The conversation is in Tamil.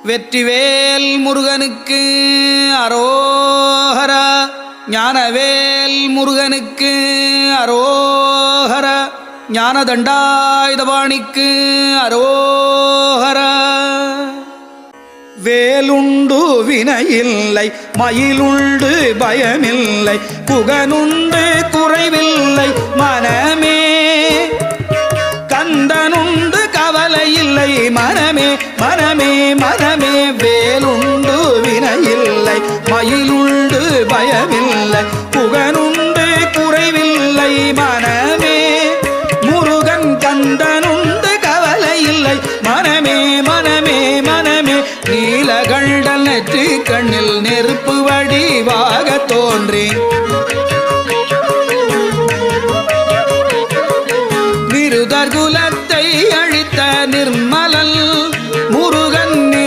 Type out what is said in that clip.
வெற்றிவேல் முருகனுக்கு அரோஹரா. ஞானவேல் முருகனுக்கு அரோஹரா. ஞானதண்டாயுதபாணிக்கு அரோஹரா. வேலுண்டு வினையில்லை, மயிலுண்டு பயமில்லை, புகனுண்டு குறைவில்லை மனமே. கந்தனுண்டு கவலை இல்லை மனமே மனமே மனமே. வேலுண்டு வினையில்லை, மயிலுண்டு பயமில்லை, புகனுண்டு குறைவில்லை மனமே. முருகன் கந்தனுண்டு கவலை இல்லை மனமே மனமே மனமே. நீலகண்டல் நெற்றி கண்ணில் நெருப்பு வடிவாக தோன்றி